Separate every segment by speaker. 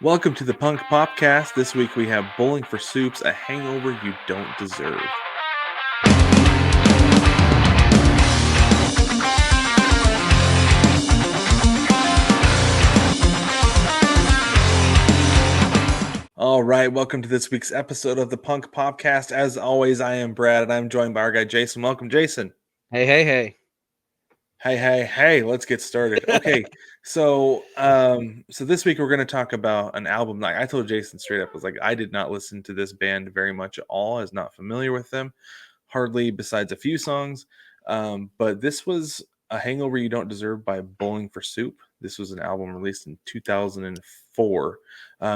Speaker 1: Welcome to the Punk Popcast. This week we have Bowling for Soups, a hangover you don't deserve. All right, welcome to this week's episode of the Punk Popcast. As always, I am Brad, and I'm joined by our guy Jason. Welcome, Jason.
Speaker 2: Hey.
Speaker 1: Hey, let's get started. Okay, so this week we're going to talk about an album. Like I told Jason straight up, I was like, I did not listen to this band very much at all. I was not familiar with them, hardly besides a few songs. But this was a Hangover You Don't Deserve by Bowling for Soup. This was an album released in 2004.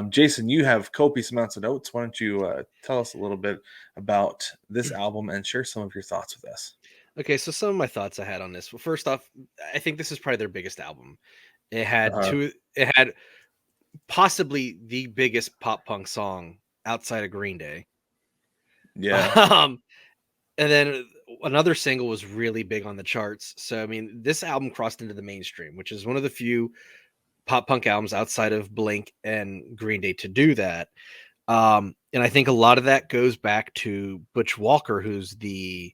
Speaker 1: Jason, you have copious amounts of notes. Why don't you tell us a little bit about this album and share some of your thoughts with us?
Speaker 2: Okay, so some of my thoughts I had on this. Well, first off, I think this is probably their biggest album. It had
Speaker 1: Uh-huh.
Speaker 2: it had possibly the biggest pop punk song outside of Green Day.
Speaker 1: Yeah.
Speaker 2: Um, and then another single was really big on the charts. So I mean, this album crossed into the mainstream, which is one of the few pop punk albums outside of Blink and Green Day to do that. And I think a lot of that goes back to Butch Walker, who's the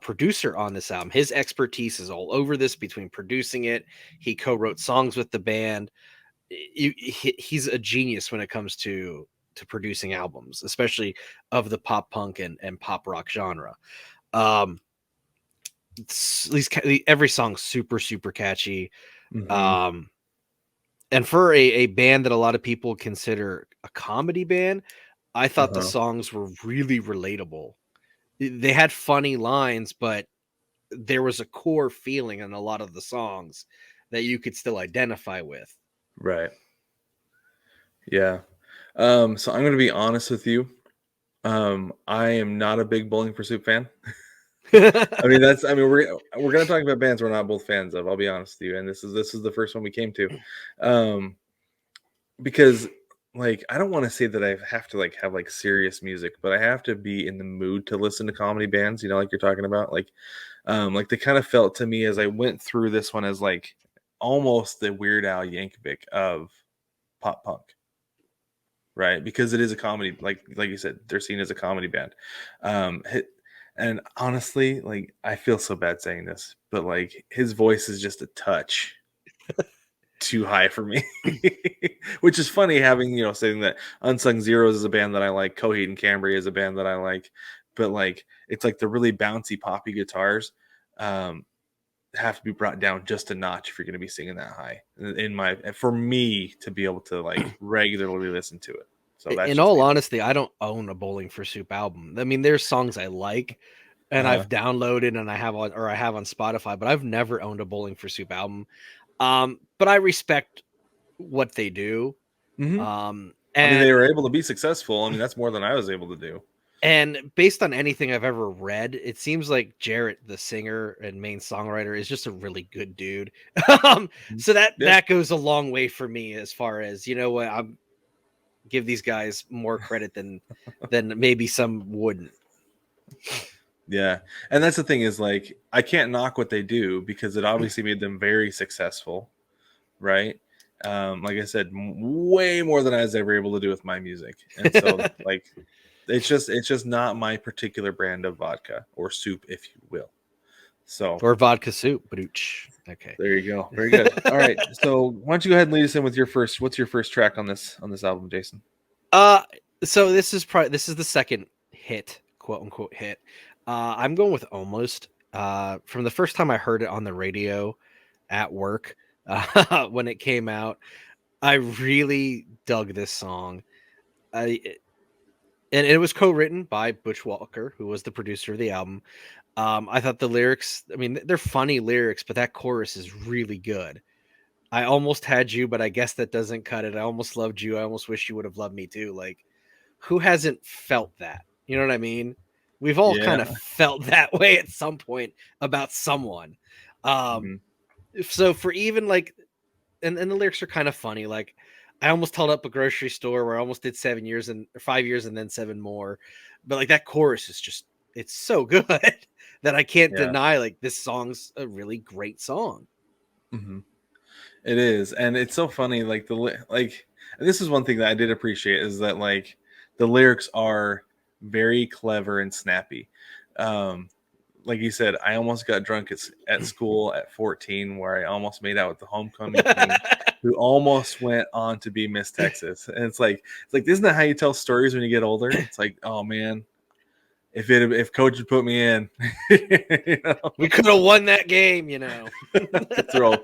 Speaker 2: producer on this album. His expertise is all over this between producing it. He co-wrote songs with the band. He's a genius when it comes to producing albums, especially of the pop punk and pop rock genre. Every song's super catchy.
Speaker 1: Mm-hmm.
Speaker 2: And for a band that a lot of people consider a comedy band, I thought the
Speaker 1: Uh-huh.
Speaker 2: songs were really relatable. They had funny lines, but there was a core feeling in a lot of the songs that you could still identify with.
Speaker 1: Right. Yeah. So I'm going to be honest with you. I am not a big Bowling for Soup fan. I mean, we're going to talk about bands we're not both fans of. I'll be honest with you, and this is the first one we came to, because like I don't want to say that I have to like have like serious music, but I have to be in the mood to listen to comedy bands. You know, like you're talking about, like they kind of felt to me as I went through this one as like almost the Weird Al Yankovic of pop punk. Right, because it is a comedy, like you said, they're seen as a comedy band. And honestly, like I feel so bad saying this, but like his voice is just a touch too high for me. Which is funny having, saying that Unsung Zeros is a band that I like, Coheed and Cambria is a band that I like, but like it's like the really bouncy poppy guitars have to be brought down just a notch if you're going to be singing that high for me to be able to like regularly listen to it. So that's
Speaker 2: In
Speaker 1: just
Speaker 2: all
Speaker 1: me.
Speaker 2: honesty, I don't own a Bowling for Soup album. I mean, there's songs I like and
Speaker 1: Uh-huh.
Speaker 2: I've downloaded and I have on Spotify, but I've never owned a Bowling for Soup album. But I respect what they do.
Speaker 1: Mm-hmm. I mean, they
Speaker 2: And
Speaker 1: were able to be successful. I mean, that's more than I was able to do.
Speaker 2: And based on anything I've ever read, it seems like Jarrett, the singer and main songwriter, is just a really good dude. So
Speaker 1: Yeah.
Speaker 2: that goes a long way for me as far as, you know what, I'm give these guys more credit than maybe some wouldn't.
Speaker 1: Yeah. And that's the thing is like I can't knock what they do because it obviously made them very successful, right? Like I said, way more than I was ever able to do with my music. And so like it's just not my particular brand of vodka or soup, if you will. So
Speaker 2: Or vodka soup. Brooch. Okay.
Speaker 1: there you go. Very good. All right. So why don't you go ahead and lead us in with what's your first track on this album, Jason?
Speaker 2: Uh so this is the second hit, quote unquote hit. I'm going with Almost. From the first time I heard it on the radio at work, when it came out, I really dug this song. And it was co-written by Butch Walker, who was the producer of the album. I thought the lyrics, I mean, they're funny lyrics, but that chorus is really good. I almost had you, but I guess that doesn't cut it. I almost loved you. I almost wish you would have loved me too. Like, who hasn't felt that? You know what I mean? We've all kind of
Speaker 1: Yeah.
Speaker 2: felt that way at some point about someone. Um,
Speaker 1: Mm-hmm.
Speaker 2: so for even like, and the lyrics are kind of funny. Like, I almost held up a grocery store where I almost did 7 years and 5 years and then 7 more. But like that chorus is just, it's so good that I can't
Speaker 1: Yeah.
Speaker 2: deny like this song's a really great song.
Speaker 1: Mm-hmm. It is, and it's so funny. Like And this is one thing that I did appreciate is that like the lyrics are very clever and snappy. Um, like you said, I almost got drunk at school at 14, where I almost made out with the homecoming queen, who almost went on to be Miss Texas. And it's like, isn't that how you tell stories when you get older? It's like, oh man, if coach had put me in, you know,
Speaker 2: We could have won that game, you know.
Speaker 1: throw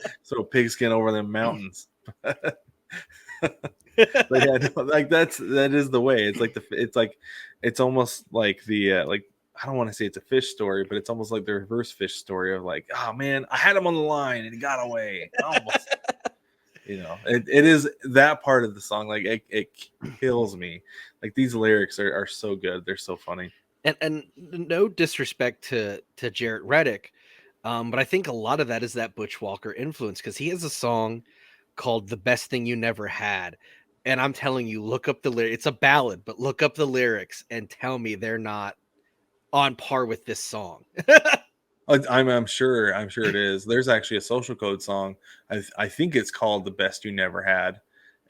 Speaker 1: pigskin over the mountains. But yeah, no, like that is the way. It's almost like the like I don't want to say it's a fish story, but it's almost like the reverse fish story of like, oh man, I had him on the line and he got away. Almost, it is that part of the song. Like it kills me. Like these lyrics are so good. They're so funny.
Speaker 2: And no disrespect to Jarrett Reddick, but I think a lot of that is that Butch Walker influence, because he has a song called "The Best Thing You Never Had," and I'm telling you, look up the lyrics. It's a ballad, but look up the lyrics and tell me they're not on par with this song.
Speaker 1: I'm sure it is. There's actually a Social Code song. I think it's called "The Best You Never Had,"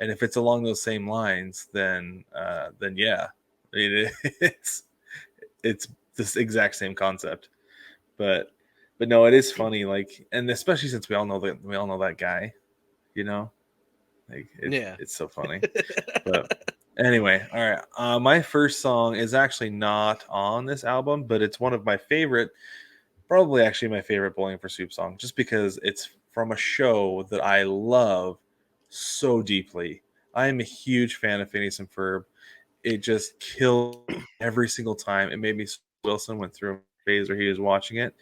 Speaker 1: and if it's along those same lines, then yeah, it's it's this exact same concept. But no, it is funny. Like, and especially since we all know that guy, you know, like
Speaker 2: Yeah.
Speaker 1: it's so funny. But anyway, all right. My first song is actually not on this album, but it's one of my favorite. Probably actually my favorite Bowling for Soup song, just because it's from a show that I love so deeply. I am a huge fan of Phineas and Ferb. It just killed every single time. It made me. Wilson went through a phase where he was watching it,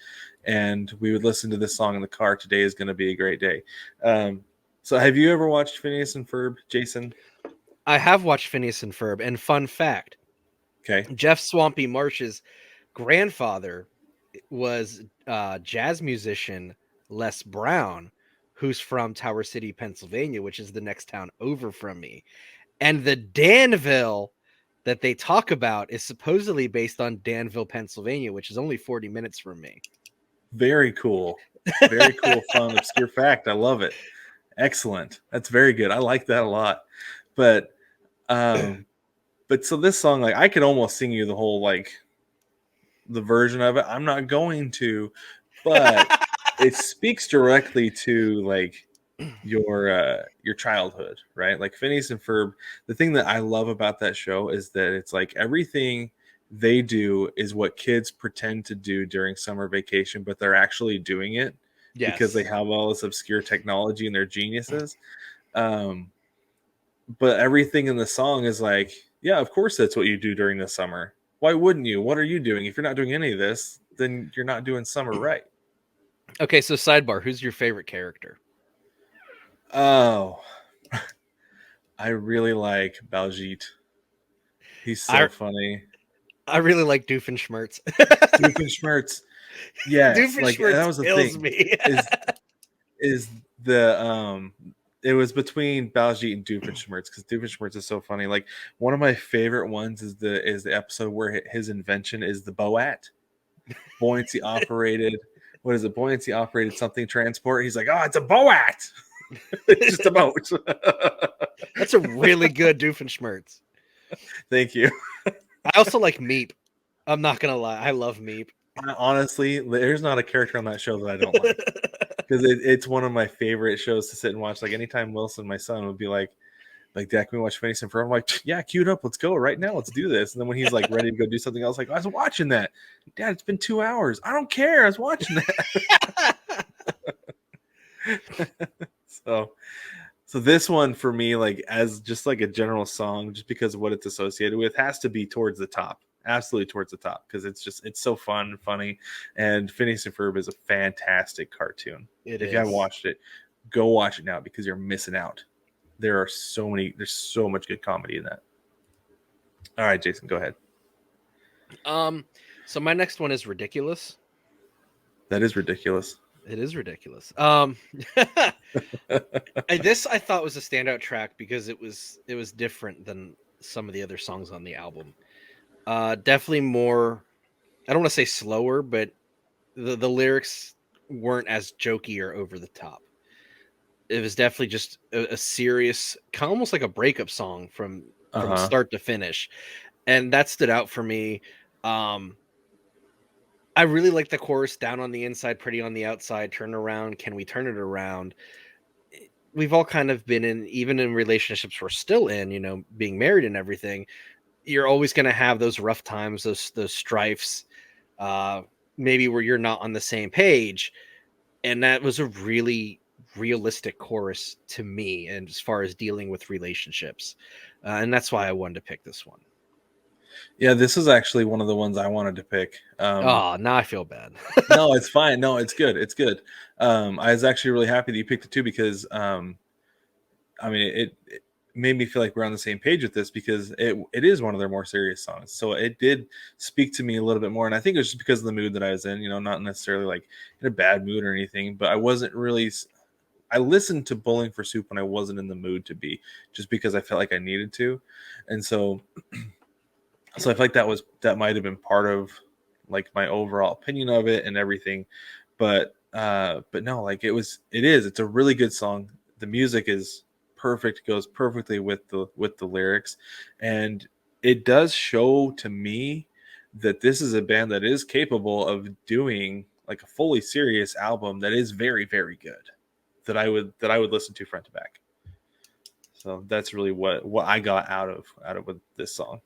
Speaker 1: and we would listen to this song in the car. Today is going to be a great day. So, have you ever watched Phineas and Ferb, Jason?
Speaker 2: I have watched Phineas and Ferb, and fun fact,
Speaker 1: Okay,
Speaker 2: Jeff Swampy Marsh's grandfather was jazz musician Les Brown, who's from Tower City, Pennsylvania, which is the next town over from me. And the Danville that they talk about is supposedly based on Danville, Pennsylvania, which is only 40 minutes from me.
Speaker 1: very cool, very cool, fun, obscure fact. I love it. Excellent. That's very good. I like that a lot. But um, but so this song, like I could almost sing you the whole like the version of it. I'm not going to, but it speaks directly to like your childhood, right? Like Phineas and Ferb. The thing that I love about that show is that it's like everything they do is what kids pretend to do during summer vacation, but they're actually doing it because they
Speaker 2: Yes.
Speaker 1: have all this obscure technology and they're geniuses. Um, but everything in the song is like, yeah, of course that's what you do during the summer. Why wouldn't you? What are you doing? If you're not doing any of this, then you're not doing summer right.
Speaker 2: Okay, so sidebar, who's your favorite character?
Speaker 1: Oh, I really like Baljeet. He's so
Speaker 2: I
Speaker 1: funny.
Speaker 2: I really like Doofenshmirtz.
Speaker 1: Doofenshmirtz. Yes, like that
Speaker 2: Doofenshmirtz
Speaker 1: was the
Speaker 2: kills
Speaker 1: thing.
Speaker 2: me.
Speaker 1: Is the it was between Baljeet and Doofenshmirtz because Doofenshmirtz is so funny. Like one of my favorite ones is the episode where his invention is the Boat, buoyancy operated. What is it? Buoyancy operated something transport. He's like, oh, it's a Boat. It's just a boat.
Speaker 2: That's a really good Doofenshmirtz.
Speaker 1: Thank you.
Speaker 2: I also like Meep. I'm not gonna lie, I love Meep.
Speaker 1: Honestly, there's not a character on that show that I don't like because it's one of my favorite shows to sit and watch. Like anytime Wilson, my son, would be like, Dad, can we watch Phineas and Ferb? I'm like, yeah, queued up. Let's go right now. Let's do this. And then when he's like ready to go do something else, like, I was watching that. Dad, it's been 2 hours. I don't care. I was watching that. so, so this one for me, like as just like a general song, just because of what it's associated with, has to be towards the top. Absolutely towards the top because it's so fun and funny. And Phineas and Ferb is a fantastic cartoon.
Speaker 2: It
Speaker 1: If you haven't
Speaker 2: is.
Speaker 1: watched it, go watch it now because you're missing out. There's so much good comedy in that. All right, Jason, go ahead.
Speaker 2: So my next one is ridiculous.
Speaker 1: That is ridiculous.
Speaker 2: It is ridiculous. This I thought was a standout track because it was different than some of the other songs on the album. Definitely more. I don't want to say slower, but the lyrics weren't as jokey or over the top. it was definitely just a serious, almost like a breakup song from
Speaker 1: Uh-huh.
Speaker 2: start to finish, and that stood out for me. I really like the chorus, "Down on the inside, pretty on the outside, turn around, can we turn it around?" We've all kind of been in, even in relationships we're still in, being married and everything. You're always going to have those rough times, those strifes, uh, maybe where you're not on the same page. And that was a really realistic chorus to me, and as far as dealing with relationships, and that's why I wanted to pick this one.
Speaker 1: Yeah, this is actually one of the ones I wanted to pick.
Speaker 2: Oh, now I feel bad.
Speaker 1: No, it's fine. No, it's good. It's good. I was actually really happy that you picked it too because I mean it made me feel like we're on the same page with this because it is one of their more serious songs. So it did speak to me a little bit more, and I think it was just because of the mood that I was in. Not necessarily like in a bad mood or anything, but I wasn't really. I listened to Bowling for Soup when I wasn't in the mood to be, just because I felt like I needed to, and so I feel like that might have been part of like my overall opinion of it and everything. But no, like it's a really good song. The music is perfect, goes perfectly with the lyrics, and it does show to me that this is a band that is capable of doing like a fully serious album that is very, very good, that I would listen to front to back. So that's really what I got out of with this song.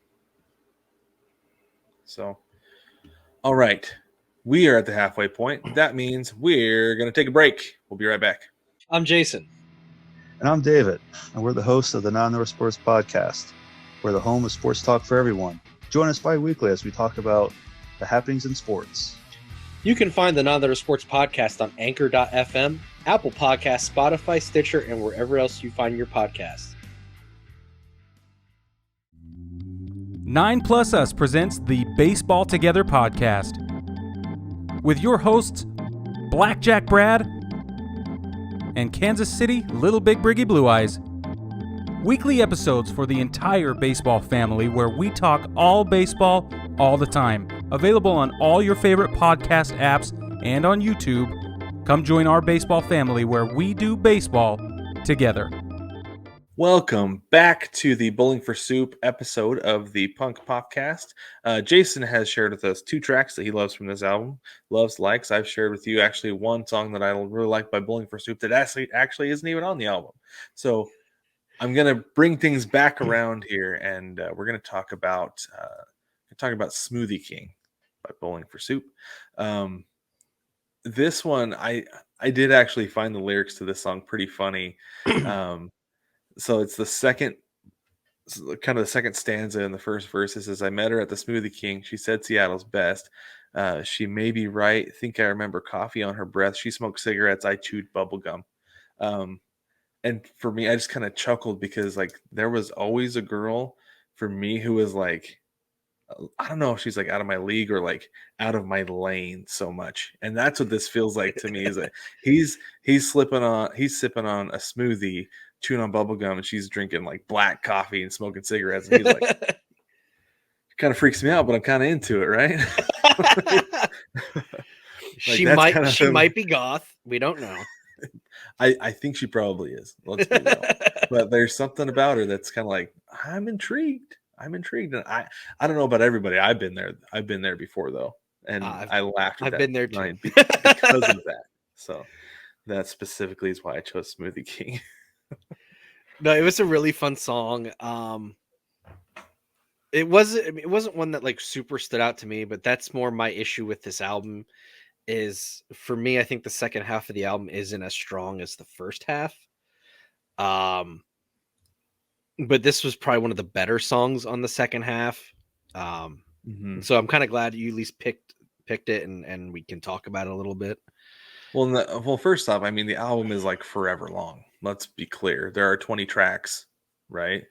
Speaker 1: So, all right. We are at the halfway point. That means we're going to take a break. We'll be right back.
Speaker 2: I'm Jason.
Speaker 3: And I'm David, and we're the hosts of the Non-North Sports Podcast. We're the home of sports talk for everyone. Join us bi-weekly as we talk about the happenings in sports.
Speaker 2: You can find the Non-North Sports Podcast on Anchor.fm, Apple Podcasts, Spotify, Stitcher, and wherever else you find your podcasts.
Speaker 4: 9 Plus Us presents the Baseball Together podcast with your hosts, Blackjack Brad and Kansas City Little Big Briggy Blue Eyes. Weekly episodes for the entire baseball family where we talk all baseball all the time. Available on all your favorite podcast apps and on YouTube. Come join our baseball family where we do baseball together.
Speaker 1: Welcome back to the Bowling for Soup episode of the Punk Popcast. Jason has shared with us 2 tracks that he loves from this album. Likes. I've shared with you actually one song that I really like by Bowling for Soup that actually isn't even on the album. So I'm going to bring things back around here, and we're going to talk about Smoothie King by Bowling for Soup. This one, I did actually find the lyrics to this song pretty funny. So it's the second stanza in the first verse. It says, "I met her at the Smoothie King. She said Seattle's best. She may be right. Think I remember coffee on her breath. She smoked cigarettes. I chewed bubble gum." And for me, I just kind of chuckled because like there was always a girl for me who was like, I don't know if she's like out of my league or like out of my lane so much. And that's what this feels like to me is that he's sipping on a smoothie, chewing on bubble gum, and she's drinking like black coffee and smoking cigarettes. And he's like, it kind of freaks me out, but I'm kind of into it, right?
Speaker 2: She might be goth. We don't know.
Speaker 1: I think she probably is. Let's be real. But there's something about her that's kind of like, I'm intrigued. And I don't know about everybody. I've been there before though. And I laughed at
Speaker 2: I've
Speaker 1: that
Speaker 2: been there too.
Speaker 1: line because of that. So that specifically is why I chose Smoothie King.
Speaker 2: No, it was a really fun song. It wasn't one that like super stood out to me, but that's more my issue with this album. Is for me, I think the second half of the album isn't as strong as the first half. But this was probably one of the better songs on the second half. So I'm kind of glad you at least picked it, and we can talk about it a little bit.
Speaker 1: Well, first off, I mean the album is like forever long. Let's be clear. There are 20 tracks, right?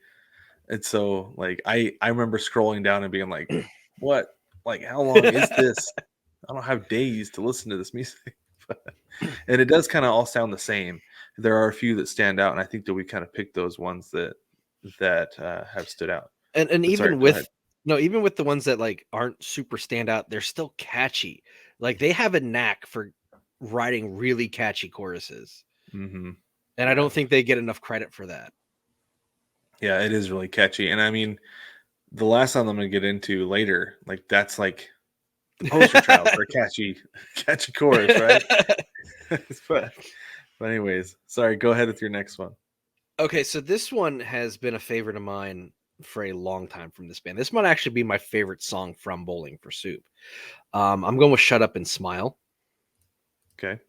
Speaker 1: And so like I remember scrolling down and being like, what? Like how long is this? I don't have days to listen to this music. And it does kind of all sound the same. There are a few that stand out, and I think that we kind of picked those ones that have stood out.
Speaker 2: And even with the ones that like aren't super standout, they're still catchy. Like they have a knack for writing really catchy choruses.
Speaker 1: Mm-hmm.
Speaker 2: And I don't think they get enough credit for that.
Speaker 1: Yeah, it is really catchy. And I mean, the last song I'm going to get into later, like that's like the poster child for a catchy chorus, right? but anyways, sorry, go ahead with your next one.
Speaker 2: Okay, so this one has been a favorite of mine for a long time from this band. This might actually be my favorite song from Bowling for Soup. I'm going with Shut Up and Smile.
Speaker 1: Okay.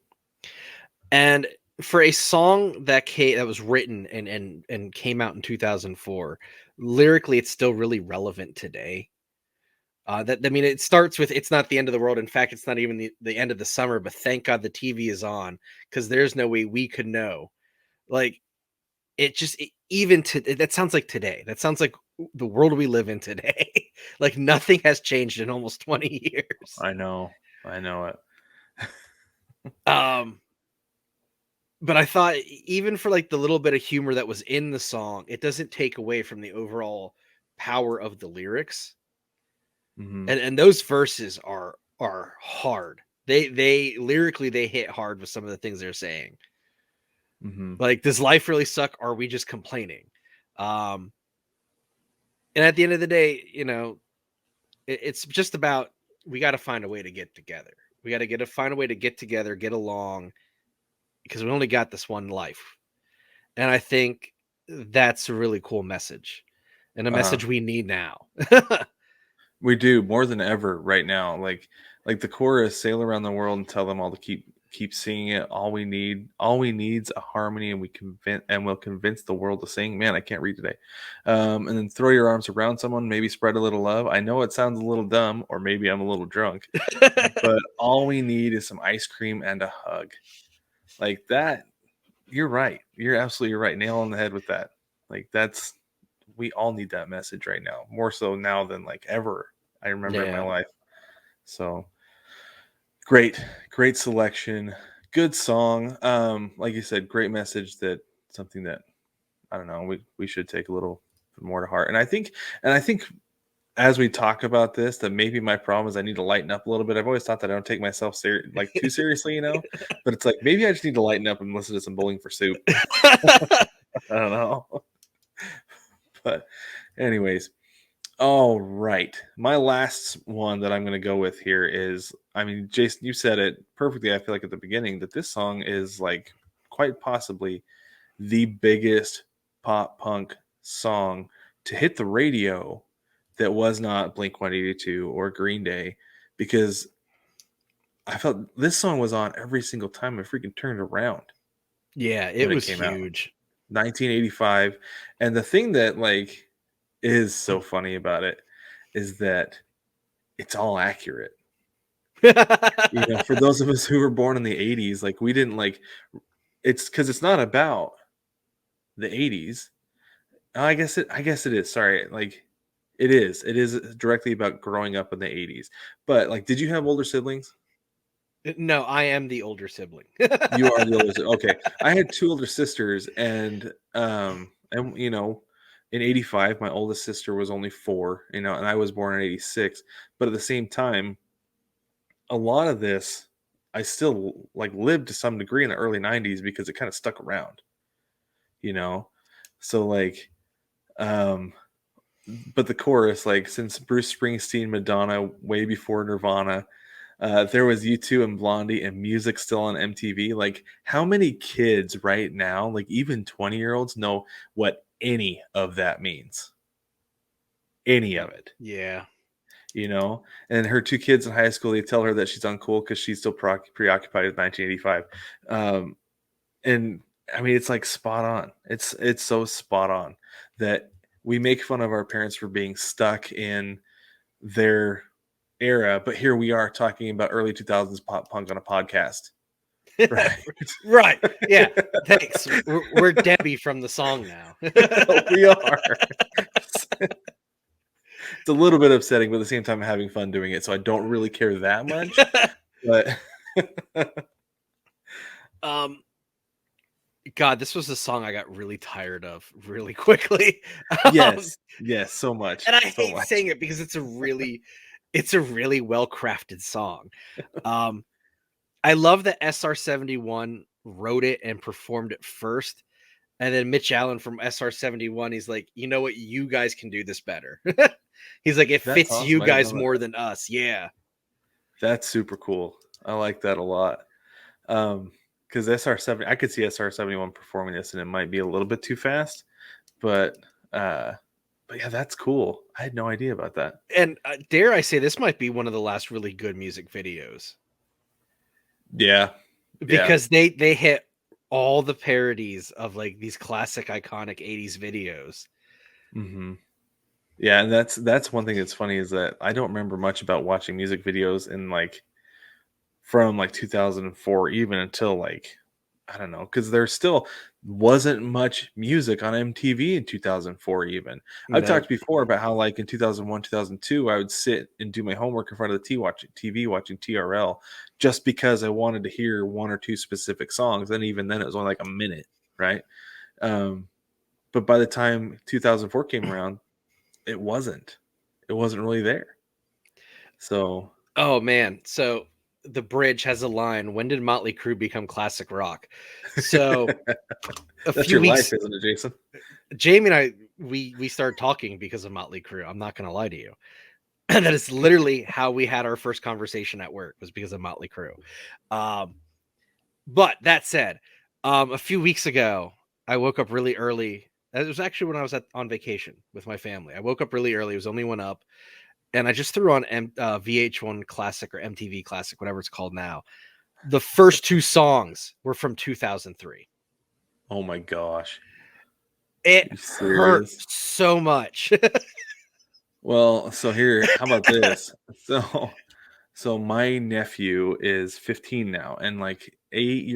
Speaker 2: And for a song that was written and came out in 2004, lyrically it's still really relevant today. It starts with "It's not the end of the world. In fact, it's not even the end of the summer. But thank God the TV is on, because there's no way we could know." Like that sounds like today. That sounds like the world we live in today. Like nothing has changed in almost 20 years.
Speaker 1: I know it.
Speaker 2: But I thought even for like the little bit of humor that was in the song, it doesn't take away from the overall power of the lyrics.
Speaker 1: Mm-hmm.
Speaker 2: And those verses are hard. They lyrically they hit hard with some of the things they're saying.
Speaker 1: Mm-hmm.
Speaker 2: Like, does life really suck? Or are we just complaining? And at the end of the day, it's just about, we got to find a way to get together. We got to find a way to get together, get along, because we only got this one life. And I think that's a really cool message, and a message we need now.
Speaker 1: We do more than ever right now. Like the chorus, "Sail around the world and tell them all to keep singing it. All we need's a harmony, and we'll convince the world to sing." Man, I can't read today. And then "Throw your arms around someone, maybe spread a little love." I know it sounds a little dumb, or maybe I'm a little drunk, but all we need is some ice cream and a hug. Like that. You're right. You're absolutely right. Nail on the head with that. Like we all need that message right now, more so now than like ever I remember in my life. So great selection, good song. Like you said, great message, that something that, I don't know, we should take a little more to heart. And I think as we talk about this, that maybe my problem is I need to lighten up a little bit. I've always thought that I don't take myself too seriously, but it's like maybe I just need to lighten up and listen to some Bowling for Soup. I don't know. But anyways, all right. My last one that I'm going to go with here is, I mean, Jason, you said it perfectly, I feel like, at the beginning, that this song is like quite possibly the biggest pop punk song to hit the radio that was not Blink-182 or Green Day, because I felt this song was on every single time I freaking turned around.
Speaker 2: Yeah, it was huge.
Speaker 1: 1985. And the thing that like is so funny about it is that it's all accurate. For those of us who were born in the 80s, like we didn't like, it's because it's not about the 80s. I guess it is. Sorry. Like it is directly about growing up in the 80s. But like, did you have older siblings?
Speaker 2: No, I am the older sibling.
Speaker 1: You are the older sibling. Okay. I had two older sisters, and in 85, my oldest sister was only 4, and I was born in 86. But at the same time, a lot of this I still like lived to some degree in the early 90s because it kind of stuck around, So like, but the chorus, like, since Bruce Springsteen, Madonna, way before Nirvana, there was U2 and Blondie, and music still on MTV. Like, how many kids right now, like even 20-year-olds, know what any of that means? Any of it.
Speaker 2: Yeah.
Speaker 1: And her 2 kids in high school, they tell her that she's uncool because she's still preoccupied with 1985. And I mean, it's like spot on. It's so spot on that we make fun of our parents for being stuck in their era, but here we are talking about early 2000s pop punk on a podcast. Right.
Speaker 2: Right. Yeah. Thanks. We're Debbie from the song now.
Speaker 1: We are. It's a little bit upsetting, but at the same time, I'm having fun doing it, so I don't really care that much. But
Speaker 2: God, this was a song I got really tired of really quickly.
Speaker 1: Yes, so much.
Speaker 2: And I hate saying it because it's a really well crafted song. I love that SR-71 wrote it and performed it first. And then Mitch Allen from SR71, he's like, you know what? You guys can do this better. He's like, it
Speaker 1: That's
Speaker 2: fits
Speaker 1: awesome.
Speaker 2: you
Speaker 1: I didn't
Speaker 2: guys
Speaker 1: know that.
Speaker 2: more than us. Yeah.
Speaker 1: That's super cool. I like that a lot. Because SR70, I could see SR71 performing this, and it might be a little bit too fast, but yeah, that's cool. I had no idea about that.
Speaker 2: And dare I say, this might be one of the last really good music videos.
Speaker 1: Yeah,
Speaker 2: because they hit all the parodies of like these classic iconic 80s videos.
Speaker 1: Mm-hmm. Yeah, and that's one thing that's funny is that I don't remember much about watching music videos in like from like 2004 even until like I don't know, because there still wasn't much music on MTV in 2004 even. I've
Speaker 2: No.
Speaker 1: talked before about how like in 2001, 2002, I would sit and do my homework in front of the TV watching TRL just because I wanted to hear one or two specific songs. And even then it was only like a minute, right? But by the time 2004 came around, it wasn't. It wasn't really there. So
Speaker 2: Oh man. So the bridge has a line, when did Motley Crue become classic rock? So a
Speaker 1: that's
Speaker 2: few
Speaker 1: your life,
Speaker 2: weeks,
Speaker 1: isn't it, Jason?
Speaker 2: Jamie and I, we started talking because of Motley Crue. I'm not going to lie to you. And that is literally how we had our first conversation at work, was because of Motley Crue. But that said, a few weeks ago, I woke up really early. It was actually when I was on vacation with my family. I woke up really early. It was only one up. And I just threw on VH1 Classic or MTV Classic, whatever it's called now. The first two songs were from 2003.
Speaker 1: Oh my gosh.
Speaker 2: It
Speaker 1: You
Speaker 2: hurt
Speaker 1: serious?
Speaker 2: so much.
Speaker 1: Well, so here, how about this? So my nephew is 15 now, and like 8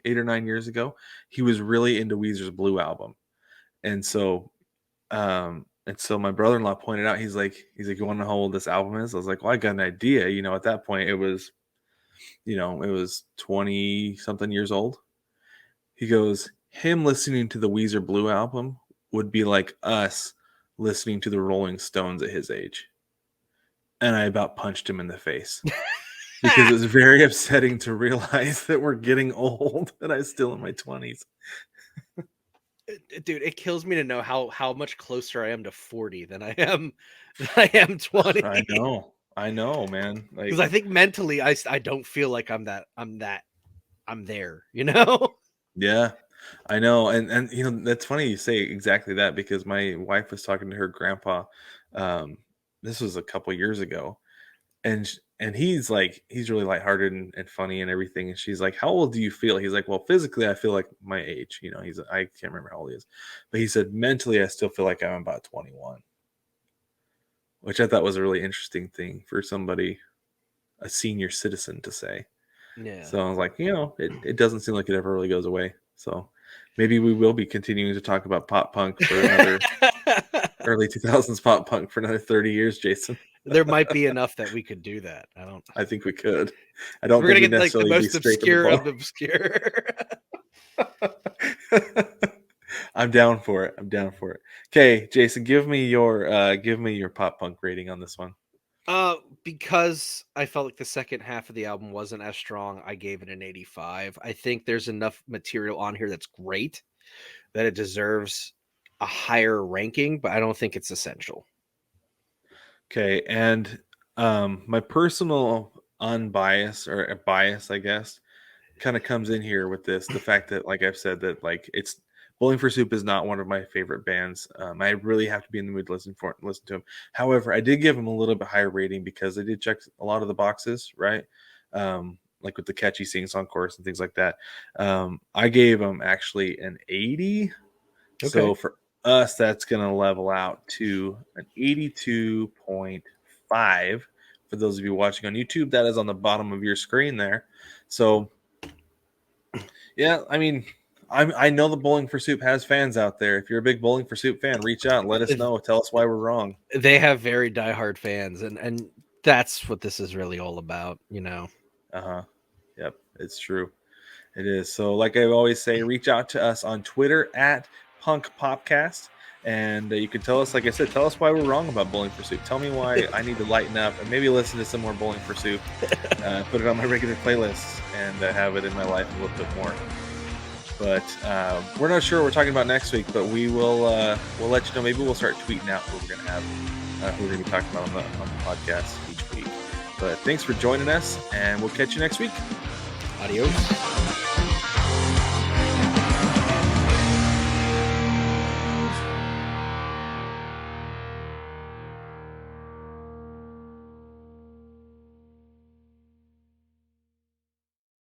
Speaker 1: or 9 years ago, he was really into Weezer's Blue album. And so my brother-in-law pointed out, he's like, you want to know how old this album is? I was like, well, I got an idea. At that point it was 20 something years old. He goes, him listening to the Weezer Blue album would be like us listening to the Rolling Stones at his age. And I about punched him in the face because it was very upsetting to realize that we're getting old and I'm still in my 20s.
Speaker 2: Dude, it kills me to know how much closer I am to 40 than I am 20.
Speaker 1: I know, man.
Speaker 2: Because I think mentally I don't feel like I'm there, you know?
Speaker 1: Yeah, I know. And that's funny you say exactly that because my wife was talking to her grandpa. This was a couple years ago, and he's really lighthearted and funny and everything. And she's like, "How old do you feel?" He's like, "Well, physically, I feel like my age." I can't remember how old he is, but he said mentally, I still feel like I'm about 21, which I thought was a really interesting thing for somebody, a senior citizen, to say.
Speaker 2: Yeah.
Speaker 1: So I was like, it doesn't seem like it ever really goes away. So maybe we will be continuing to talk about pop punk for another early 2000s pop punk for another 30 years, Jason.
Speaker 2: There might be enough that we could do that.
Speaker 1: I think we could. I don't
Speaker 2: We're
Speaker 1: think
Speaker 2: gonna
Speaker 1: we'd
Speaker 2: get like the
Speaker 1: necessarily be
Speaker 2: most
Speaker 1: straight to the
Speaker 2: obscure of
Speaker 1: bar.
Speaker 2: the obscure.
Speaker 1: I'm down for it. Okay, Jason, give me your pop punk rating on this one.
Speaker 2: Because I felt like the second half of the album wasn't as strong, I gave it an 85. I think there's enough material on here that's great that it deserves a higher ranking, but I don't think it's essential.
Speaker 1: Okay, and my personal unbias or bias, I guess, kind of comes in here with this. The fact that, like I've said, that like it's Bowling for Soup is not one of my favorite bands. I really have to be in the mood to listen to them. However, I did give them a little bit higher rating because they did check a lot of the boxes, right? Like with the catchy sing-song chorus and things like that. I gave them actually an 80.
Speaker 2: Okay.
Speaker 1: So for us, that's going to level out to an 82.5. For those of you watching on YouTube, that is on the bottom of your screen there. So, yeah, I mean, I know the Bowling for Soup has fans out there. If you're a big Bowling for Soup fan, reach out and let us know. Tell us why we're wrong.
Speaker 2: They have very diehard fans, and that's what this is really all about, you know.
Speaker 1: Uh-huh. Yep, it's true. It is. So, like I always say, reach out to us on Twitter at Punk Popcast. And you can tell us, like I said, tell us why we're wrong about Bowling for Soup. Tell me why I need to lighten up and maybe listen to some more Bowling for Soup, put it on my regular playlists, and have it in my life a little bit more. But we're not sure what we're talking about next week, but we'll let you know. Maybe we'll start tweeting out who we're going to have, who we're going to be talking about on the podcast each week. But thanks for joining us, and we'll catch you next week.
Speaker 2: Adios.